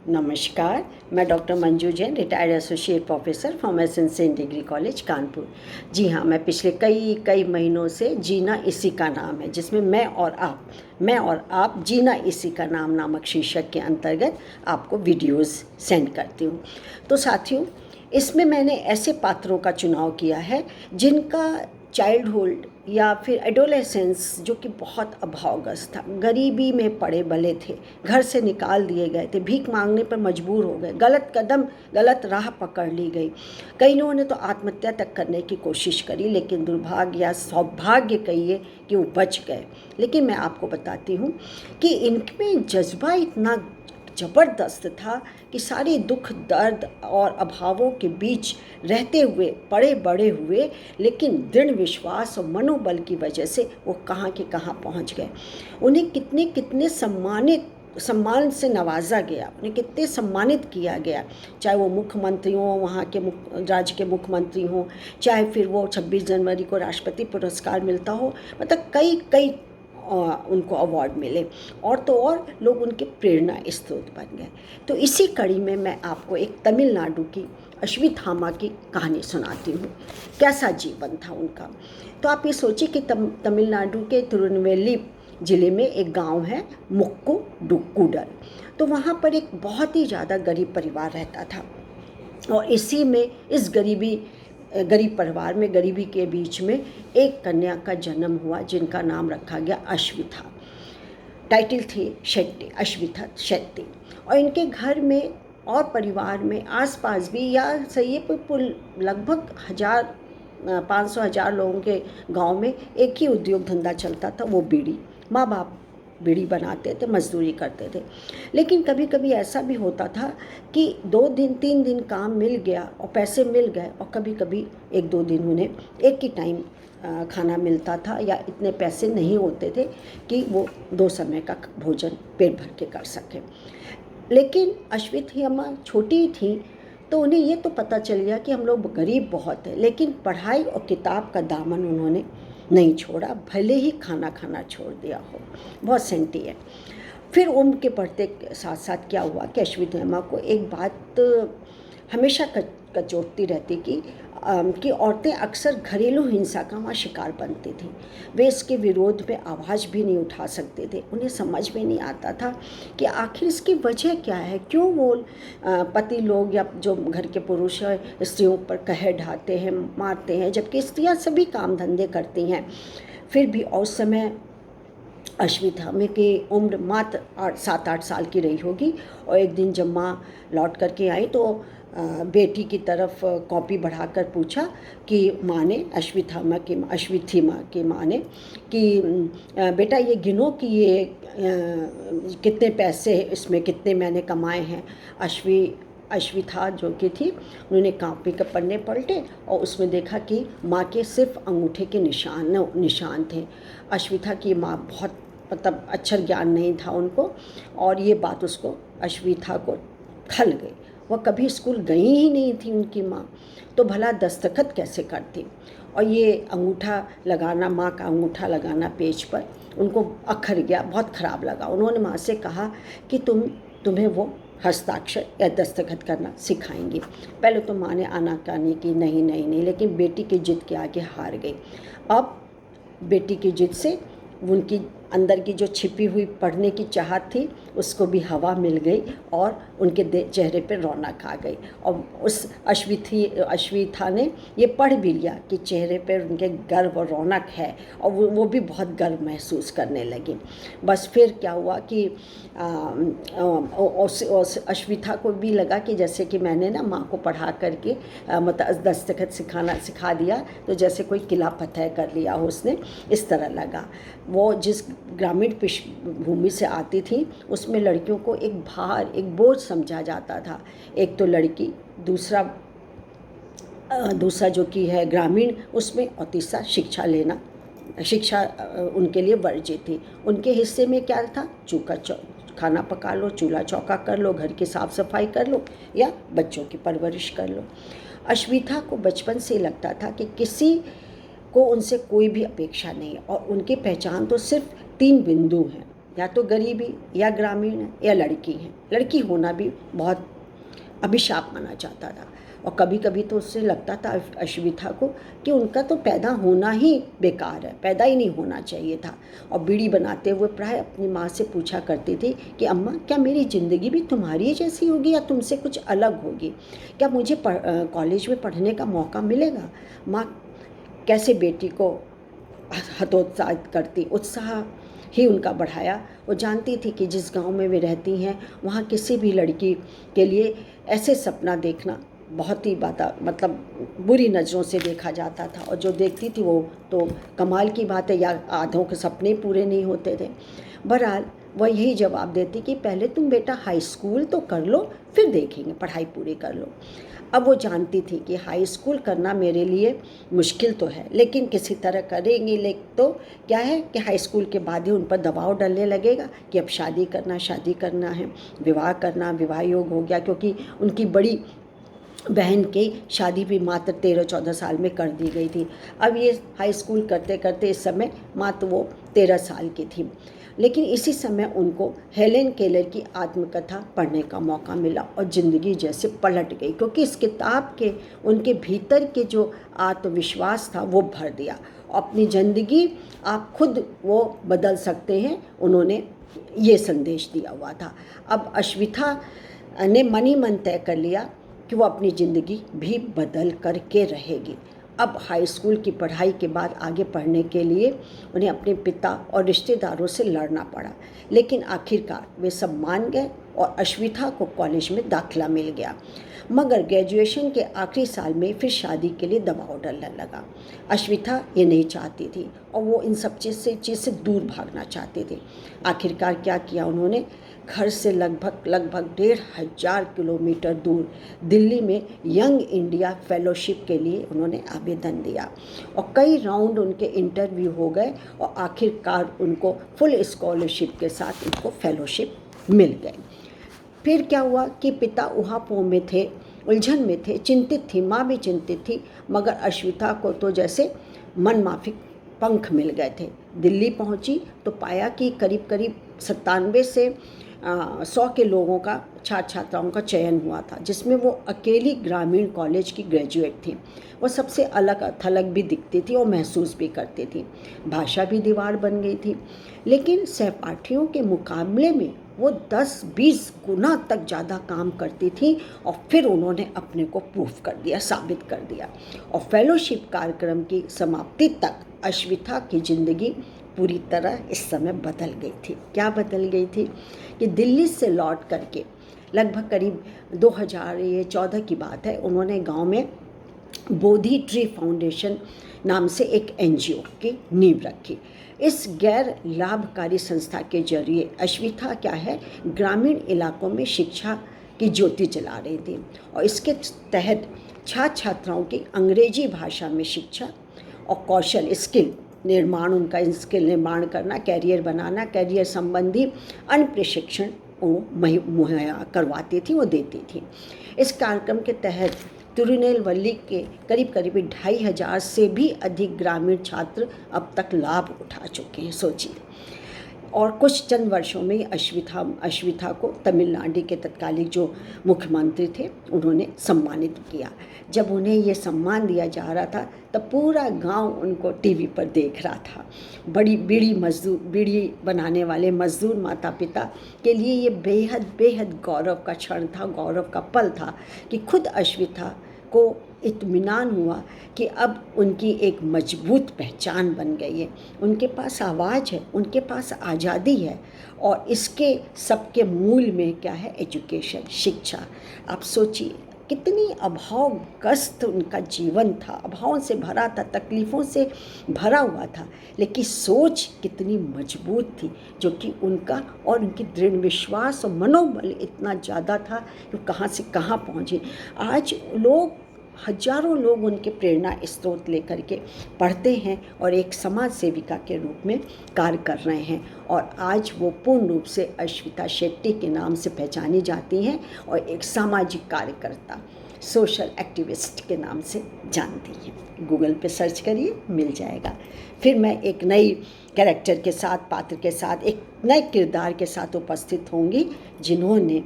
नमस्कार, मैं doctor Manju Jain, retired associate professor pharmacy Saint degree college Kanpur. जी हाँ, मैं पिछले कई महीनों से जीना इसी का नाम है, जिसमें मैं और आप जीना इसी का नाम नामक शीर्षक के अंतर्गत आपको वीडियोस सेंड करती हूँ। तो साथियों, इसमें मैंने ऐसे पात्रों का चुनाव किया है जिनका चाइल्डहुड या फिर एडोलेसेंस जो कि बहुत अभावग्रस्त था, गरीबी में पड़े बले थे, घर से निकाल दिए गए थे, भीख मांगने पर मजबूर हो गए, गलत राह पकड़ ली गई। कई लोगों ने तो आत्महत्या तक करने की कोशिश करी, लेकिन दुर्भाग्य या सौभाग्य कहिए कि वो बच गए। लेकिन मैं आपको बताती हूँ कि इनमें जज्बा इतना ज़बरदस्त था कि सारे दुख दर्द और अभावों के बीच रहते हुए बड़े हुए, लेकिन दृढ़ विश्वास और मनोबल की वजह से वो कहाँ के कहाँ पहुँच गए। उन्हें कितने सम्मान से नवाजा गया, उन्हें कितने सम्मानित किया गया, चाहे वो मुख्यमंत्री हों, वहाँ के राज्य के मुख्यमंत्री हों, चाहे फिर वो 26 जनवरी को राष्ट्रपति पुरस्कार मिलता हो, मतलब कई उनको अवार्ड मिले, और तो और लोग उनके प्रेरणा स्रोत बन गए। तो इसी कड़ी में मैं आपको एक तमिलनाडु की अश्वत्थामा की कहानी सुनाती हूँ। कैसा जीवन था उनका। तो आप ये सोचिए कि तमिलनाडु के तिरुनेलवेली ज़िले में एक गांव है मुक्कुडल। तो वहाँ पर एक बहुत ही ज़्यादा गरीब परिवार रहता था, और इसी में इस गरीब परिवार में गरीबी के बीच में एक कन्या का जन्म हुआ जिनका नाम रखा गया अश्विथा। टाइटल थी शेट्टी, अश्विथा शेट्टी। और इनके घर में और परिवार में आसपास भी या सही लगभग 500,000 लोगों के गांव में एक ही उद्योग धंधा चलता था, वो बीड़ी। माँ बाप बीड़ी बनाते थे, मजदूरी करते थे। लेकिन कभी कभी ऐसा भी होता था कि 2 दिन 3 दिन काम मिल गया और पैसे मिल गए, और कभी कभी 1-2 दिन उन्हें एक ही टाइम खाना मिलता था, या इतने पैसे नहीं होते थे कि वो 2 समय का भोजन पेट भर के कर सकें। लेकिन अश्वत्थामा छोटी थी, तो उन्हें ये तो पता चल गया कि हम लोग गरीब बहुत हैं, लेकिन पढ़ाई और किताब का दामन उन्होंने नहीं छोड़ा, भले ही खाना खाना छोड़ दिया हो। बहुत सेंटी है। फिर उम्र के बढ़ते साथ साथ क्या हुआ कि अश्वत्थामा को एक बात हमेशा कचोटती रहती कि औरतें अक्सर घरेलू हिंसा का वहाँ शिकार बनती थीं। वे इसके विरोध में आवाज़ भी नहीं उठा सकते थे। उन्हें समझ में नहीं आता था कि आखिर इसकी वजह क्या है, क्यों वो पति लोग या जो घर के पुरुष हैं स्त्रियों पर कहर ढाते हैं, मारते हैं, जबकि स्त्रियाँ सभी काम धंधे करती हैं। फिर भी उस समय अश्वत्थामा की उम्र मात्र 7-8 साल की रही होगी, और एक दिन जब माँ लौट करके आई तो बेटी की तरफ कॉपी बढ़ाकर पूछा कि माँ ने अश्वत्थामा की माँ ने कि बेटा ये गिनो कि ये कितने पैसे, इसमें कितने मैंने कमाए हैं। अश्विथा जो कि थी, उन्होंने कॉपी के पन्ने पलटे और उसमें देखा कि माँ के सिर्फ अंगूठे के निशान थे। अश्विथा की माँ बहुत मतलब अक्षर ज्ञान नहीं था उनको, और ये बात उसको अश्विथा को खल गई। वह कभी स्कूल गई ही नहीं थी उनकी माँ, तो भला दस्तखत कैसे करती। और ये अंगूठा लगाना, माँ का अंगूठा लगाना पेज पर उनको अखर गया, बहुत ख़राब लगा। उन्होंने माँ से कहा कि तुम्हें वो हस्ताक्षर या दस्तखत करना सिखाएंगी। पहले तो माँ ने आनाकानी की, नहीं, लेकिन बेटी की जिद के आगे हार गई। अब बेटी की जिद से उनकी अंदर की जो छिपी हुई पढ़ने की चाहत थी उसको भी हवा मिल गई, और उनके चेहरे पर रौनक आ गई। और उस अश्विथा ने ये पढ़ भी लिया कि चेहरे पर उनके गर्व और रौनक है, और वो भी बहुत गर्व महसूस करने लगी। बस फिर क्या हुआ कि अश्विथा को भी लगा कि जैसे कि मैंने ना माँ को पढ़ा करके मतलब दस्तखत सिखा दिया, तो जैसे कोई किला फतह कर लिया हो उसने, इस तरह लगा। वो जिस ग्रामीण पृष्ठभूमि से आती थी उसमें लड़कियों को एक भार, एक बोझ समझा जाता था। एक तो लड़की, दूसरा जो कि है ग्रामीण उसमें, और तीसरा शिक्षा उनके लिए वर्जित थी। उनके हिस्से में क्या था, खाना पका लो, चूल्हा चौका कर लो, घर की साफ सफाई कर लो, या बच्चों की परवरिश कर लो। अश्विथा को बचपन से लगता था कि किसी को उनसे कोई भी अपेक्षा नहीं, और उनकी पहचान तो सिर्फ 3 बिंदु हैं। या तो गरीबी या ग्रामीण है या लड़की है। लड़की होना भी बहुत अभिशाप माना जाता था और कभी कभी तो उससे लगता था अश्विथा को कि उनका तो पैदा होना ही बेकार है, पैदा ही नहीं होना चाहिए था। और बीड़ी बनाते हुए प्राय अपनी माँ से पूछा करती थी कि अम्मा, क्या मेरी ज़िंदगी भी तुम्हारी जैसी होगी या तुमसे कुछ अलग होगी? क्या मुझे कॉलेज में पढ़ने का मौका मिलेगा? माँ कैसे बेटी को हतोत्साहित करती, उत्साह ही उनका बढ़ाया। वो जानती थी कि जिस गांव में वे रहती हैं वहाँ किसी भी लड़की के लिए ऐसे सपना देखना बहुत ही मतलब बुरी नज़रों से देखा जाता था, और जो देखती थी वो तो कमाल की बात है, या आधों के सपने पूरे नहीं होते थे। बहरहाल वह यही जवाब देती कि पहले तुम बेटा हाई स्कूल तो कर लो, फिर देखेंगे, पढ़ाई पूरी कर लो। अब वो जानती थी कि हाई स्कूल करना मेरे लिए मुश्किल तो है, लेकिन किसी तरह करेंगी। लेकिन तो क्या है कि हाई स्कूल के बाद ही उन पर दबाव डलने लगेगा कि अब शादी करना है, विवाह करना, विवाह योग हो गया, क्योंकि उनकी बड़ी बहन की शादी भी मात्र 13-14 साल में कर दी गई थी। अब ये हाई स्कूल करते करते इस समय मात्र वो 13 साल की थी। लेकिन इसी समय उनको हेलेन केलर की आत्मकथा पढ़ने का मौका मिला और ज़िंदगी जैसे पलट गई, क्योंकि इस किताब के उनके भीतर के जो आत्मविश्वास था वो भर दिया। अपनी ज़िंदगी आप खुद वो बदल सकते हैं, उन्होंने ये संदेश दिया हुआ था। अब अश्विथा ने मन ही मन तय कर लिया कि वो अपनी ज़िंदगी भी बदल करके रहेगी। अब हाई स्कूल की पढ़ाई के बाद आगे पढ़ने के लिए उन्हें अपने पिता और रिश्तेदारों से लड़ना पड़ा, लेकिन आखिरकार वे सब मान गए और अश्विथा को कॉलेज में दाखिला मिल गया। मगर ग्रेजुएशन के आखिरी साल में फिर शादी के लिए दबाव डलने लगा। अश्विथा ये नहीं चाहती थी और वो इन सब चीज़ से दूर भागना चाहती थी। आखिरकार क्या किया उन्होंने, घर से लगभग 1,500 किलोमीटर दूर दिल्ली में यंग इंडिया फेलोशिप के लिए उन्होंने आवेदन दिया और कई राउंड उनके इंटरव्यू हो गए और आखिरकार उनको फुल स्कॉलरशिप के साथ उनको फेलोशिप मिल गई। फिर क्या हुआ कि पिता उहापोह में थे, उलझन में थे, चिंतित थी, माँ भी चिंतित थी, मगर अश्विथा को तो जैसे मन माफिक पंख मिल गए थे। दिल्ली पहुंची तो पाया कि करीब 97 से 100 के लोगों का छात्र छात्राओं का चयन हुआ था, जिसमें वो अकेली ग्रामीण कॉलेज की ग्रेजुएट थी। वो सबसे अलग थलग भी दिखती थी और महसूस भी करती थी। भाषा भी दीवार बन गई थी, लेकिन सहपाठियों के मुकाबले में वो 10-20 गुना तक ज़्यादा काम करती थी और फिर उन्होंने अपने को प्रूफ कर दिया, साबित कर दिया। और फेलोशिप कार्यक्रम की समाप्ति तक अश्विथा की ज़िंदगी पूरी तरह इस समय बदल गई थी। क्या बदल गई थी कि दिल्ली से लौट करके लगभग करीब 2014 की बात है, उन्होंने गांव में बोधि ट्री फाउंडेशन नाम से एक NGO की नींव रखी। इस गैर लाभकारी संस्था के जरिए अश्विथा क्या है, ग्रामीण इलाकों में शिक्षा की ज्योति जला रही थी और इसके तहत छात्र छात्राओं की अंग्रेजी भाषा में शिक्षा और कौशल स्किल निर्माण, उनका स्किल निर्माण करना, कैरियर बनाना, कैरियर संबंधी अन्य प्रशिक्षण वो मुहैया करवाती थी, वो देती थी। इस कार्यक्रम के तहत तिरुनेलवेली के करीब 2,500 से भी अधिक ग्रामीण छात्र अब तक लाभ उठा चुके हैं, सोचिए। और कुछ चंद वर्षों में अश्विथा को तमिलनाडु के तत्कालीन जो मुख्यमंत्री थे उन्होंने सम्मानित किया। जब उन्हें ये सम्मान दिया जा रहा था तब पूरा गांव उनको टीवी पर देख रहा था। बड़ी बीड़ी बनाने वाले मजदूर माता पिता के लिए ये बेहद गौरव का क्षण था, गौरव का पल था कि खुद अश्विथा को इत्मीनान हुआ कि अब उनकी एक मजबूत पहचान बन गई है, उनके पास आवाज़ है, उनके पास आज़ादी है और इसके सबके मूल में क्या है, एजुकेशन, शिक्षा। आप सोचिए कितनी अभावग्रस्त उनका जीवन था, अभावों से भरा था, तकलीफ़ों से भरा हुआ था, लेकिन सोच कितनी मजबूत थी जो कि उनका और उनकी दृढ़ विश्वास और मनोबल इतना ज़्यादा था कि कहाँ से कहाँ पहुँचे। आज लोग हजारों लोग उनके प्रेरणा स्रोत लेकर के पढ़ते हैं और एक समाज सेविका के रूप में कार्य कर रहे हैं। और आज वो पूर्ण रूप से अश्विता शेट्टी के नाम से पहचानी जाती हैं और एक सामाजिक कार्यकर्ता, सोशल एक्टिविस्ट के नाम से जानती हैं। गूगल पे सर्च करिए, मिल जाएगा। फिर मैं एक नई कैरेक्टर के साथ, पात्र के साथ, एक नए किरदार के साथ उपस्थित होंगी, जिन्होंने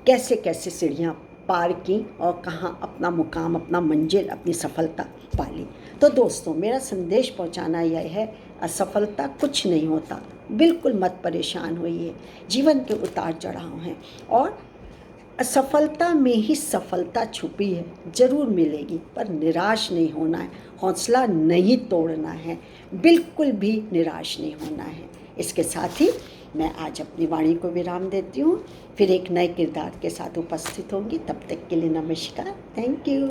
कैसे कैसे सीढ़ियाँ पार की और कहाँ अपना मुकाम, अपना मंजिल, अपनी सफलता पाली। तो दोस्तों, मेरा संदेश पहुंचाना यह है, असफलता कुछ नहीं होता, बिल्कुल मत परेशान होइए। जीवन के उतार चढ़ाव हैं और असफलता में ही सफलता छुपी है, ज़रूर मिलेगी, पर निराश नहीं होना है, हौसला नहीं तोड़ना है, बिल्कुल भी निराश नहीं होना है। इसके साथ ही मैं आज अपनी वाणी को विराम देती हूँ, फिर एक नए किरदार के साथ उपस्थित होंगी। तब तक के लिए नमस्कार, थैंक यू।